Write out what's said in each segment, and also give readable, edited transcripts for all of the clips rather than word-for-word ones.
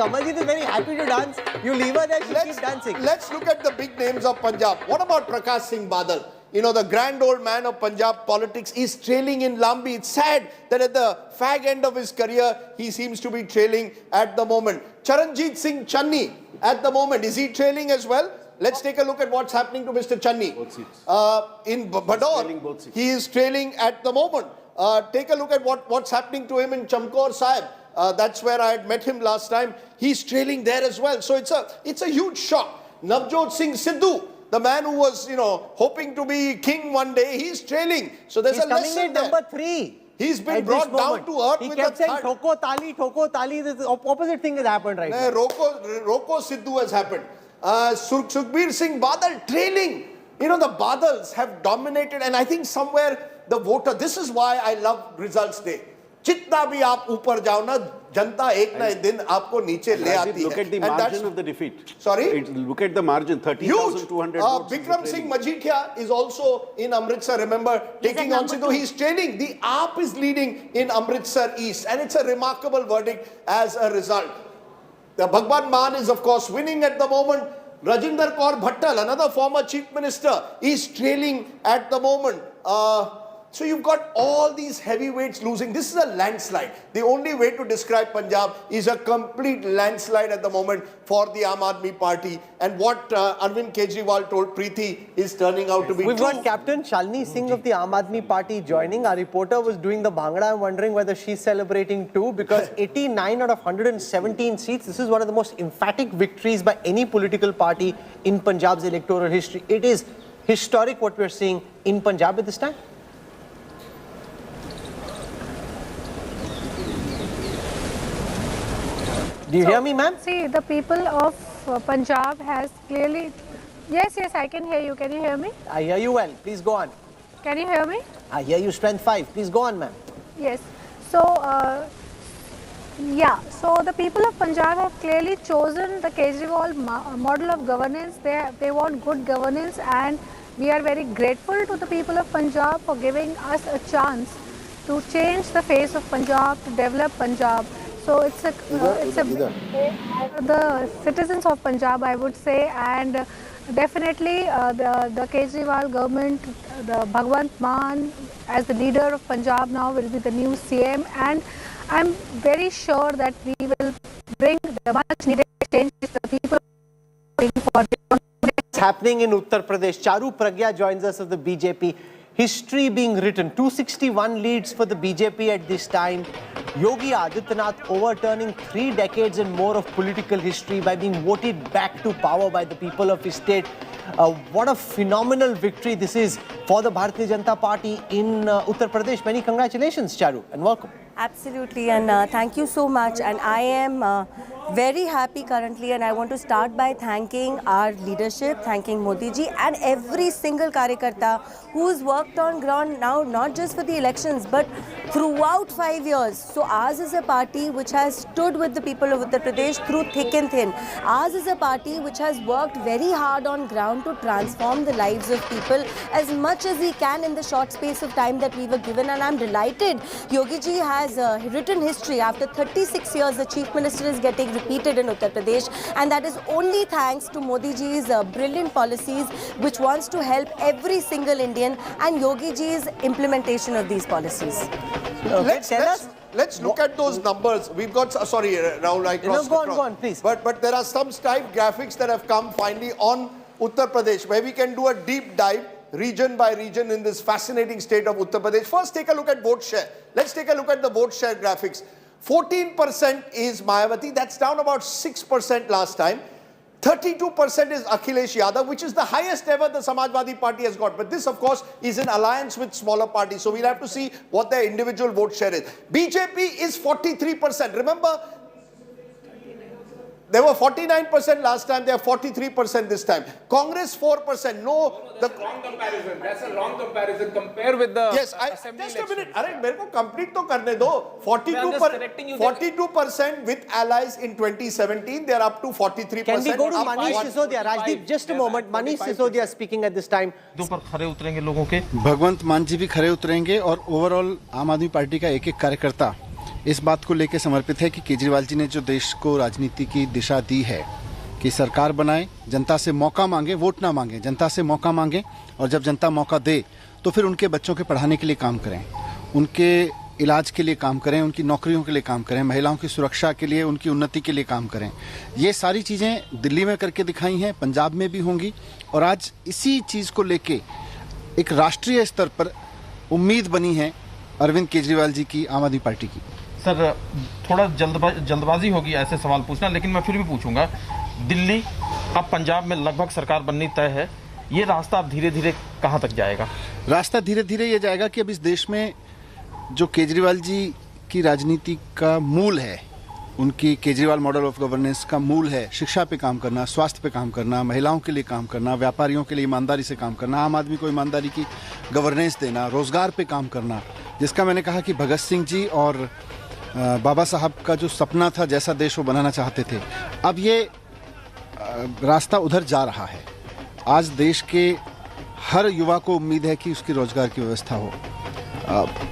Kamalji is very happy to dance. You leave her there, she keeps dancing. Let's look at the big names of Punjab. What about Prakash Singh Badal? You know, the grand old man of Punjab politics is trailing in Lambi. It's sad that at the fag end of his career, he seems to be trailing at the moment. Charanjit Singh Channi, at the moment, is he trailing as well? Let's take a look at what's happening to Mr. Channi. In Bador, he is trailing at the moment. Take a look at what's happening to him in Chamkaur Sahib. That's where I had met him last time. He's trailing there as well. So it's a huge shock. Navjot Singh Sidhu, the man who was, you know, hoping to be king one day, he's trailing. So there's a lesson there. He's coming in number 3. He's been brought down to earth with a third. He kept saying, Thoko Tali. The opposite thing has happened right now. Roko Sidhu has happened. Sukhbir Singh Badal trailing. You know, the Badals have dominated, and I think somewhere the voter, this is why I love results day. Jitna bhi aap upar jao na, janta ek na ek din aapko niche le aati hai. Look at the margin of the defeat. Sorry? Look at the margin, 30,200 votes. Bikram Singh Majithia is also in Amritsar, remember, taking on Sidhu. He's trailing. The AAP is leading in Amritsar East, and it's a remarkable verdict as a result. The Bhagwan Maan is, of course, winning at the moment. Rajinder Kaur Bhattal, another former chief minister, is trailing at the moment. So you've got all these heavyweights losing. This is a landslide. The only way to describe Punjab is a complete landslide at the moment for the Aam Aadmi Party. And what Arvind Kejriwal told Preeti is turning out to be We've true. got Captain Shalini Singh of the Aam Aadmi Party joining. Our reporter was doing the Bhangra. I'm wondering whether she's celebrating too, because 89 out of 117 seats. This is one of the most emphatic victories by any political party in Punjab's electoral history. It is historic what we're seeing in Punjab at this time. Do you hear me, ma'am? See, the people of Punjab has clearly... Yes, I can hear you. Can you hear me? I hear you well. Please go on. Can you hear me? I hear you strength 5. Please go on, ma'am. Yes. So, so the people of Punjab have clearly chosen the Kejriwal model of governance. They want good governance, and we are very grateful to the people of Punjab for giving us a chance to change the face of Punjab, to develop Punjab. So it's a the citizens of Punjab, I would say, and definitely the Kejriwal government, the Bhagwant Maan as the leader of Punjab now will be the new CM, and I'm very sure that we will bring the much needed change to the people for. What's happening in Uttar Pradesh? Charu Pragya joins us of the BJP. History being written. 261 leads for the BJP at this time. Yogi Adityanath overturning 3 decades and more of political history by being voted back to power by the people of his state. What a phenomenal victory this is for the Bharatiya Janata Party in Uttar Pradesh. Many congratulations, Charu, and welcome. Absolutely, and thank you so much. And I am very happy currently, and I want to start by thanking our leadership, thanking Modi ji and every single Karyakarta who's worked on ground now, not just for the elections, but throughout 5 years. So ours is a party which has stood with the people of Uttar Pradesh through thick and thin. Ours is a party which has worked very hard on ground to transform the lives of people as much as we can in the short space of time that we were given. And I'm delighted Yogi ji has written history. After 36 years, the Chief Minister is getting repeated in Uttar Pradesh, and that is only thanks to Modi ji's brilliant policies, which wants to help every single Indian, and Yogi ji's implementation of these policies. Let's look at those numbers. We've got, sorry, Rahul, I crossed Go on, please. But there are some style graphics that have come finally on Uttar Pradesh, where we can do a deep dive region by region in this fascinating state of Uttar Pradesh. First, take a look at vote share. Let's take a look at the vote share graphics. 14% is Mayawati. That's down about 6% last time. 32% is Akhilesh Yadav, which is the highest ever the Samajwadi Party has got. But this, of course, is in alliance with smaller parties. So we'll have to see what their individual vote share is. BJP is 43%. Remember, they were 49% last time, they are 43% this time. Congress 4%. No, the wrong comparison. That's a wrong comparison. Compare with the just a minute. Arey, mere ko complete to karne do. 42% with allies in 2017. They are up to 43%. Can we go to Manish Sisodia? Rajdeep, just a moment. Manish Sisodia speaking at this time. भगवंत मान जी भी खरे उतरेंगे और overall आम आदमी party का एक-एक कार्यकर्ता इस बात को लेकर समर्पित है कि केजरीवाल जी ने जो देश को राजनीति की दिशा दी है कि सरकार बनाए, जनता से मौका मांगे, वोट ना मांगे, जनता से मौका मांगे, और जब जनता मौका दे तो फिर उनके बच्चों के पढ़ाने के लिए काम करें, उनके इलाज के लिए काम करें, उनकी नौकरियों के लिए काम करें, महिलाओं की सुरक्षा के लिए, उनकी उन्नति के लिए काम करें। ये सारी चीज़ें दिल्ली में करके दिखाई हैं, पंजाब में भी होंगी, और आज इसी चीज़ को लेके एक राष्ट्रीय स्तर पर उम्मीद बनी है अरविंद केजरीवाल जी की, आम आदमी पार्टी की। सर थोड़ा जल्दबाजी होगी ऐसे सवाल पूछना, लेकिन मैं फिर भी पूछूंगा। दिल्ली अब पंजाब में लगभग सरकार बननी तय है, ये रास्ता अब धीरे धीरे कहाँ तक जाएगा? रास्ता धीरे धीरे ये जाएगा कि अब इस देश में जो केजरीवाल जी की राजनीति का मूल है, उनकी केजरीवाल मॉडल ऑफ गवर्नेंस का मूल है शिक्षा पे काम करना, स्वास्थ्य पे काम करना, महिलाओं के लिए काम करना, व्यापारियों के लिए ईमानदारी से काम करना, आम आदमी को ईमानदारी की गवर्नेंस देना, रोजगार पे काम करना, जिसका मैंने कहा कि भगत सिंह जी और बाबा साहब का जो सपना था, जैसा देश वो बनाना चाहते थे, अब ये रास्ता उधर जा रहा है। आज देश के हर युवा को उम्मीद है कि उसकी रोजगार की व्यवस्था हो,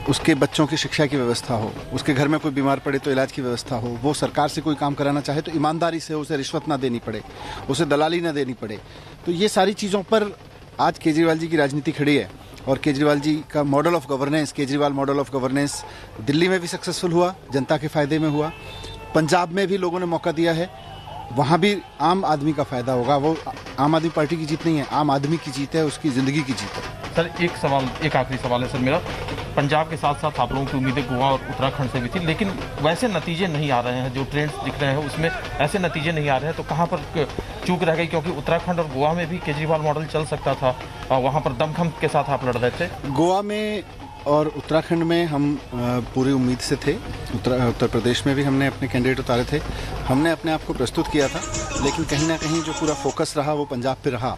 उसके बच्चों की शिक्षा की व्यवस्था हो, उसके घर में कोई बीमार पड़े तो इलाज की व्यवस्था हो, वो सरकार से कोई काम कराना चाहे तो ईमानदारी से, उसे रिश्वत ना देनी पड़े, उसे दलाली ना देनी पड़े। तो ये सारी चीज़ों पर आज केजरीवाल जी की राजनीति खड़ी है, और केजरीवाल जी का model of governance, Kejriwal model of governance Delhi में भी सक्सेसफुल हुआ, जनता के फ़ायदे में हुआ, पंजाब में भी लोगों ने मौका दिया है, वहाँ भी आम आदमी का फ़ायदा होगा। वो आम आदमी पार्टी की जीत नहीं है, आम आदमी की जीत है, उसकी ज़िंदगी की जीत है। सर एक आखिरी सवाल है सर मेरा। पंजाब के साथ साथ आप लोगों की उम्मीदें गोवा और उत्तराखंड से भी थी, लेकिन वैसे नतीजे नहीं आ रहे हैं, जो ट्रेंड्स दिख रहे हैं उसमें ऐसे नतीजे नहीं आ रहे हैं, तो कहाँ पर चूक रह गई? क्योंकि उत्तराखंड और गोवा में भी केजरीवाल मॉडल चल सकता था, और वहाँ पर दमखम के साथ आप लड़ रहे थे। गोवा में और उत्तराखंड में हम पूरी उम्मीद से थे, उत्तर प्रदेश में भी हमने अपने कैंडिडेट उतारे थे, हमने अपने आप को प्रस्तुत किया था, लेकिन कहीं ना कहीं जो पूरा फोकस रहा वो पंजाब पे रहा,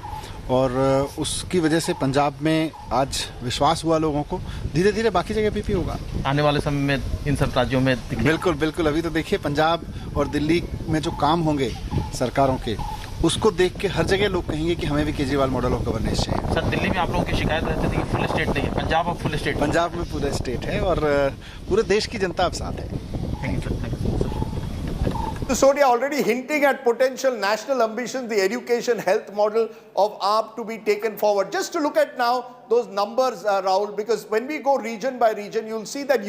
और उसकी वजह से पंजाब में आज विश्वास हुआ लोगों को। धीरे धीरे बाकी जगह भी होगा आने वाले समय में इन सब राज्यों में। बिल्कुल बिल्कुल, अभी तो देखिए पंजाब और दिल्ली में जो काम होंगे सरकारों के, उसको देख के हर जगह लोग कहेंगे कि हमें भी केजरीवाल मॉडल ऑफ गवर्नेंस चाहिए। सर दिल्ली में आप लोगों की शिकायत रहती थी कि फुल स्टेट नहीं है, पंजाब अब फुल स्टेट। पंजाब में पूरा स्टेट है, और पूरे देश की जनता अब साथ है। Sonia already hinting at potential national ambitions, the education health model of AAP to be taken forward. Just to look at now those numbers, Rahul, because when we go region by region, you'll see that